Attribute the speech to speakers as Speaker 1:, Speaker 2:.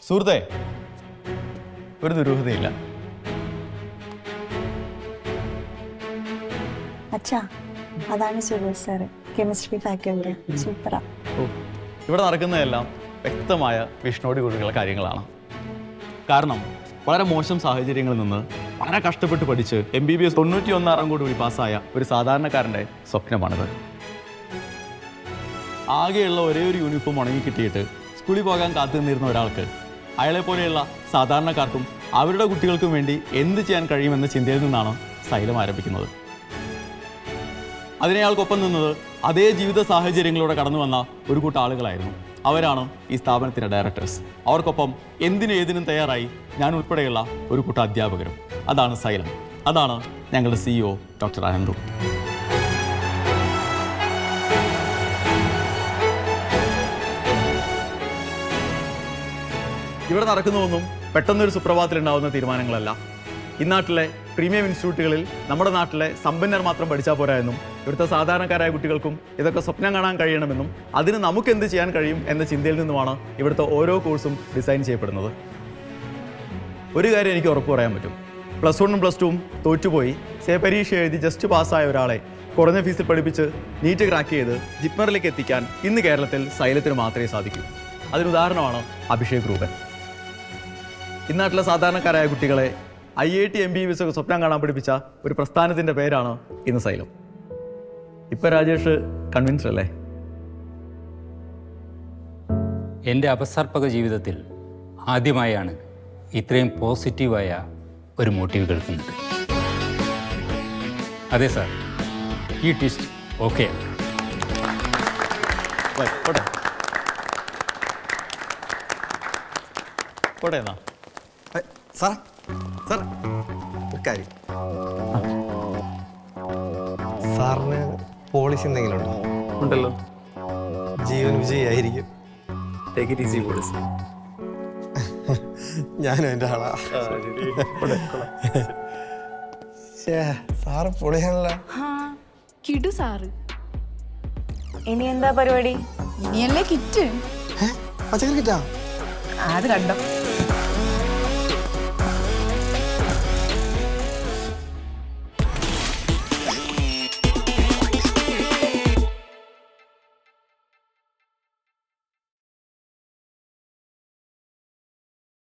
Speaker 1: സുഹൃത്തേ, ഒരു ദുരൂഹതയില്ല.
Speaker 2: അച്ഛാ, അതാണ് സുരേഷ് സാറ്, കെമിസ്ട്രി ഫാക്കൽറ്റി. സൂപ്പറാ.
Speaker 1: ഇവിടെ നടക്കുന്നതെല്ലാം വ്യക്തമായ വിഷ്ണോടി കൂടിയുള്ള കാര്യങ്ങളാണ്. കാരണം വളരെ മോശം സാഹചര്യങ്ങളിൽ നിന്ന് വളരെ കഷ്ടപ്പെട്ട് പഠിച്ച് MBBS 91 കൂടി പാസ്സായ ഒരു സാധാരണക്കാരൻ്റെ സ്വപ്നമാണിത്. ആകെയുള്ള ഒരേ ഒരു യൂണിഫോം ഉണങ്ങി കിട്ടിയിട്ട് സ്കൂളിൽ പോകാൻ കാത്തു നിന്നിരുന്ന ഒരാൾക്ക് അയാളെ പോലെയുള്ള സാധാരണക്കാർക്കും അവരുടെ കുട്ടികൾക്കും വേണ്ടി എന്ത് ചെയ്യാൻ കഴിയുമെന്ന ചിന്തയിൽ നിന്നാണ് സൈലം ആരംഭിക്കുന്നത്. അതിനയാൾക്കൊപ്പം നിന്നത് അതേ ജീവിത സാഹചര്യങ്ങളിലൂടെ കടന്നു വന്ന ഒരു കൂട്ടം ആളുകളായിരുന്നു. അവരാണ് ഈ സ്ഥാപനത്തിൻ്റെ ഡയറക്ടേഴ്സ്. അവർക്കൊപ്പം എന്തിനും ഏതിനും തയ്യാറായി ഞാൻ ഉൾപ്പെടെയുള്ള ഒരു കൂട്ടം അധ്യാപകരും. അതാണ് സൈലം. അതാണ് ഞങ്ങളുടെ CEO ഡോക്ടർ അനന്തു. ഇവിടെ നടക്കുന്നതൊന്നും പെട്ടെന്നൊരു സുപ്രഭാതത്തിലുണ്ടാവുന്ന തീരുമാനങ്ങളല്ല. ഇന്നാട്ടിലെ പ്രീമിയം ഇൻസ്റ്റിറ്റ്യൂട്ടുകളിൽ നമ്മുടെ നാട്ടിലെ സമ്പന്നർ മാത്രം പഠിച്ചാൽ പോരാ എന്നും ഇവിടുത്തെ സാധാരണക്കാരായ കുട്ടികൾക്കും ഇതൊക്കെ സ്വപ്നം കാണാൻ കഴിയണമെന്നും അതിന് നമുക്ക് എന്ത് ചെയ്യാൻ കഴിയും എന്ന ചിന്തയിൽ നിന്നുമാണ് ഇവിടുത്തെ ഓരോ കോഴ്സും ഡിസൈൻ ചെയ്യപ്പെടുന്നത്. ഒരു കാര്യം എനിക്ക് ഉറപ്പ് പറയാൻ പറ്റും. +1ഉം +2ഉം തോറ്റുപോയി പരീക്ഷ എഴുതി ജസ്റ്റ് പാസ്സായ ഒരാളെ കുറഞ്ഞ ഫീസിൽ പഠിപ്പിച്ച് നീറ്റ് ക്രാക്ക് ചെയ്ത് ജിപ്മറിലേക്ക് എത്തിക്കാൻ ഇന്ന് കേരളത്തിൽ സൈലത്തിന് മാത്രമേ സാധിക്കൂ. അതിനുദാഹരണമാണ് അഭിഷേക് രൂപൻ. ഇന്നാട്ടിലെ സാധാരണക്കാരായ കുട്ടികളെ IIT MBBS ഒക്കെ സ്വപ്നം കാണാൻ പഠിപ്പിച്ച ഒരു പ്രസ്ഥാനത്തിൻ്റെ പേരാണ് ഇന്ന് സൈലം. ഇപ്പം രാജേഷ് കൺവിൻസ്ഡ് അല്ലേ?
Speaker 3: എൻ്റെ അപസർപ്പക ജീവിതത്തിൽ ആദ്യമായാണ് ഇത്രയും പോസിറ്റീവായ ഒരു മോട്ടീവ് കേൾക്കുന്നത്. അതെ സാർ, ഈ ട്വിസ്റ്റ് ഓക്കെ.
Speaker 1: പോട്ടെ എന്നാ
Speaker 4: സാർ സാർ ഒരു കാര്യം, സാറിന് പോളിസി എന്തെങ്കിലും ഉണ്ടോ?
Speaker 1: ഉണ്ടല്ലോ.
Speaker 4: ജീവൻ വിജയായിരിക്കും.
Speaker 1: Take it easy policy.
Speaker 4: ഞാനും എൻ്റെ ആളാ. സാറ് പൊളിയാണല്ലോ.
Speaker 5: കിടു സാറ്.
Speaker 2: ഇനി എന്താ പരിപാടി?
Speaker 5: ഇനിയല്ലേ കിറ്റ്.
Speaker 4: പച്ചക്കറി കിട്ടാ
Speaker 5: അത് കണ്ടോ.